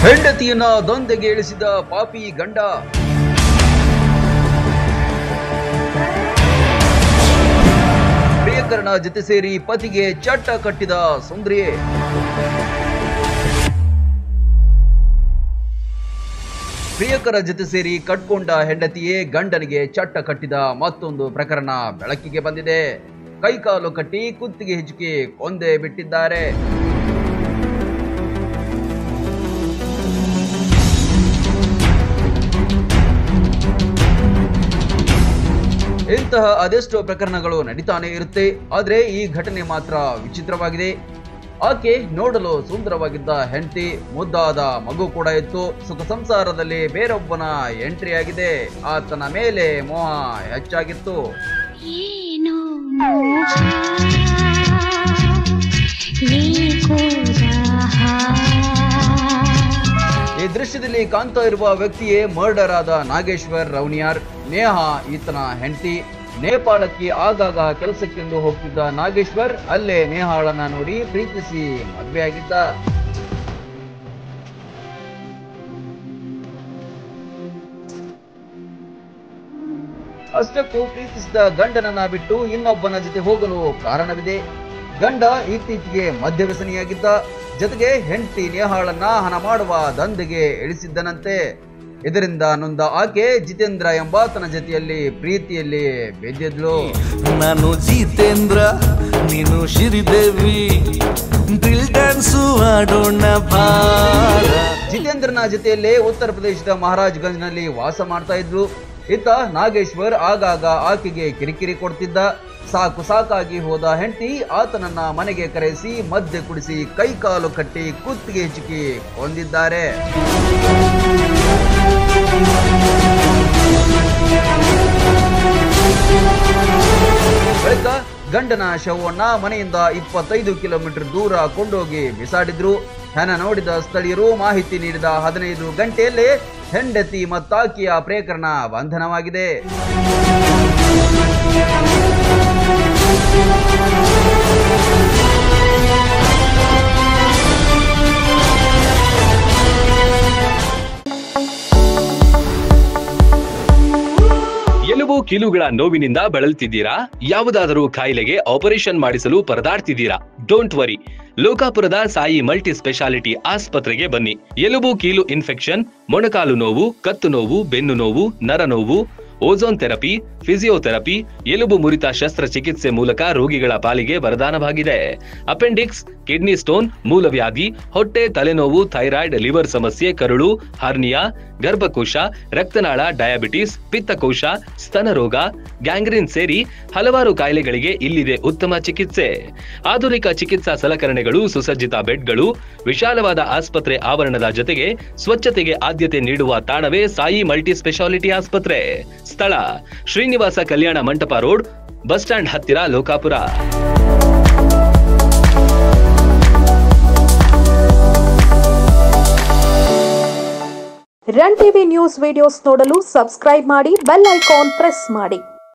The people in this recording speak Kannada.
ಹೆಂಡತಿಯನ್ನ ದಂಧೆಗೆ ಇಳಿಸಿದ ಪಾಪಿ ಗಂಡ. ಪ್ರಿಯಕರನ ಜೊತೆ ಸೇರಿ ಪತಿಗೆ ಚಟ್ಟ ಕಟ್ಟಿದ ಸುಂದರಿ. ಪ್ರಿಯಕರ ಜೊತೆ ಸೇರಿ ಕಟ್ಕೊಂಡ ಹೆಂಡತಿಯೇ ಗಂಡನಿಗೆ ಚಟ್ಟ ಕಟ್ಟಿದ ಮತ್ತೊಂದು ಪ್ರಕರಣ ಬೆಳಕಿಗೆ ಬಂದಿದೆ. ಕೈಕಾಲು ಕಟ್ಟಿ ಕುತ್ತಿಗೆ ಹಿಚುಕಿ ಕೊಂದೇ ಬಿಟ್ಟಿದ್ದಾರೆ. ಇಂತಹ ಅದೆಷ್ಟೋ ಪ್ರಕರಣಗಳು ನಡೀತಾನೆ ಇರುತ್ತೆ. ಆದ್ರೆ ಈ ಘಟನೆ ಮಾತ್ರ ವಿಚಿತ್ರವಾಗಿದೆ. ಆಕೆ ನೋಡಲು ಸುಂದರವಾಗಿದ್ದ ಹೆಂಡತಿ, ಮುದ್ದಾದ ಮಗು ಕೂಡ ಇತ್ತು. ಸುಖ ಸಂಸಾರದಲ್ಲಿ ಬೇರೊಬ್ಬನ ಎಂಟ್ರಿ ಆಗಿದೆ. ಆತನ ಮೇಲೆ ಮೋಹ ಹೆಚ್ಚಾಗಿತ್ತು. ಈ ದೃಶ್ಯದಲ್ಲಿ ಕಾಣ್ತಾ ಇರುವ ವ್ಯಕ್ತಿಯೇ ಮರ್ಡರ್ ಆದ ನಾಗೇಶ್ವರ್ ರೌನಿಯಾರ್. ನೇಹಾ ಈತನ ಹೆಂಡತಿ. ನೇಪಾಳಕ್ಕೆ ಆಗಾಗ ಕೆಲಸಕ್ಕೆಂದು ಹೋಗ್ತಿದ್ದ ನಾಗೇಶ್ವರ್ ಅಲ್ಲೇ ನೇಹಾಳನ್ನ ನೋಡಿ ಪ್ರೀತಿಸಿ ಮದುವೆಯಾಗಿದ್ದ. ಅಷ್ಟಕ್ಕೂ ಪ್ರೀತಿಸಿದ ಗಂಡನನ್ನ ಬಿಟ್ಟು ಇನ್ನೊಬ್ಬನ ಜೊತೆ ಹೋಗಲು ಕಾರಣವಿದೆ. ಗಂಡ ಇತ್ತೀಚೆಗೆ ಮದ್ಯವ್ಯಸನಿಯಾಗಿದ್ದ. ಜೊತೆಗೆ ಹೆಂಡತಿ ನೇಹಾಳನ್ನ ಹಣ ಮಾಡುವ ದಂಧೆಗೆ ಇಳಿಸಿದ್ದನಂತೆ. ಇದರಿಂದ ನೊಂದ ಆಕೆ ಜಿತೇಂದ್ರ ಎಂಬಾತನ ಜೊತೆಯಲ್ಲಿ ಪ್ರೀತಿಯಲ್ಲಿ ಬೆದ್ದಿದ್ಲು. ನಾನು ಜಿತೇಂದ್ರ, ನೀನು ಶ್ರೀದೇವಿ, ಡ್ಯಾನ್ಸು ಆಡೋಣ ಬಾರ. ಜಿತೇಂದ್ರನ ಜೊತೆಯಲ್ಲೇ ಉತ್ತರ ಪ್ರದೇಶದ ಮಹಾರಾಜ್ ಗಂಜ್ ನಲ್ಲಿ ವಾಸ ಮಾಡ್ತಾ ಇದ್ರು. ಇತ್ತ ನಾಗೇಶ್ವರ್ ಆಗಾಗ ಆಕೆಗೆ ಕಿರಿಕಿರಿ ಕೊಡ್ತಿದ್ದ. ಸಾಕು ಸಾಕಾಗಿ ಹೋದ ಹೆಂಡತಿ ಆತನನ್ನ ಮನೆಗೆ ಕರೆಸಿ ಮದ್ಯ ಕುಡಿಸಿ ಕೈಕಾಲು ಕಟ್ಟಿ ಕುತ್ತಿಗೆ ಹಿಚುಕಿ ಕೊಂದಿದ್ದಾರೆ. ಬಳಿಕ ಗಂಡನ ಶವವನ್ನ ಮನೆಯಿಂದ 25 ಕಿಲೋಮೀಟರ್ ದೂರ ಕೊಂಡೋಗಿ ಬಿಸಾಡಿದ್ರು. ಹೆಣ ನೋಡಿದ ಸ್ಥಳೀಯರು ಮಾಹಿತಿ ನೀಡಿದ 15 ಗಂಟೆಯಲ್ಲೇ ಹೆಂಡತಿ ಮತ್ತಾಕಿಯ ಪ್ರಕರಣ ಬಂಧನವಾಗಿದೆ. ಎಲುಬು ಕೀಲುಗಳ ನೋವಿನಿಂದ ಬಳಲ್ತಿದ್ದೀರಾ? ಯಾವುದಾದರೂ ಕಾಯಿಲೆಗೆ ಆಪರೇಷನ್ ಮಾಡಿಸಲು ಪರದಾಡ್ತಿದ್ದೀರಾ? ಡೋಂಟ್ ವರಿ, ಲೋಕಾಪುರದ ಸಾಯಿ ಮಲ್ಟಿ ಸ್ಪೆಷಾಲಿಟಿ ಆಸ್ಪತ್ರೆಗೆ ಬನ್ನಿ. ಎಲುಬು ಕೀಲು ಇನ್ಫೆಕ್ಷನ್, ಮೊಣಕಾಲು ನೋವು, ಕತ್ತು ನೋವು, ಬೆನ್ನು ನೋವು, ನರ ನೋವು, ಓಝೋನ್ ಥೆರಪಿ, ಫಿಸಿಯೋಥೆರಪಿ, ಎಲುಬು ಮುರಿತ ಶಸ್ತ್ರಚಿಕಿತ್ಸೆ ಮೂಲಕ ರೋಗಿಗಳ ಪಾಲಿಗೆ ವರದಾನವಾಗಿದೆ. ಅಪೆಂಡಿಕ್ಸ್, ಕಿಡ್ನಿ ಸ್ಟೋನ್, ಮೂಲವ್ಯಾಧಿ, ಹೊಟ್ಟೆ, ತಲೆನೋವು, ಥೈರಾಯ್ಡ್, ಲಿವರ್ ಸಮಸ್ಯೆ, ಕರುಳು, ಹರ್ನಿಯಾ, ಗರ್ಭಕೋಶ, ರಕ್ತನಾಳ, ಡಯಾಬಿಟಿಸ್, ಪಿತ್ತಕೋಶ, ಸ್ತನರೋಗ, ಗ್ಯಾಂಗ್ರೀನ್ ಸೇರಿ ಹಲವಾರು ಕಾಯಿಲೆಗಳಿಗೆ ಇಲ್ಲಿದೆ ಉತ್ತಮ ಚಿಕಿತ್ಸೆ. ಆಧುನಿಕ ಚಿಕಿತ್ಸಾ ಸಲಕರಣೆಗಳು, ಸುಸಜ್ಜಿತ ಬೆಡ್ಗಳು, ವಿಶಾಲವಾದ ಆಸ್ಪತ್ರೆ ಆವರಣದ ಜೊತೆಗೆ ಸ್ವಚ್ಛತೆಗೆ ಆದ್ಯತೆ ನೀಡುವ ತಾಣವೇ ಸಾಯಿ ಮಲ್ಟಿ ಸ್ಪೆಷಾಲಿಟಿ ಆಸ್ಪತ್ರೆ. ಸ್ಥಳ Srinivasa Kalyana Mantapa road, bus stand ಹತ್ತಿರ, Lokapur. Run TV news videos ನೋಡಲು ಸಬ್ಸ್ಕ್ರೈಬ್ ಮಾಡಿ, ಬೆಲ್ ಐಕಾನ್ ಪ್ರೆಸ್ ಮಾಡಿ.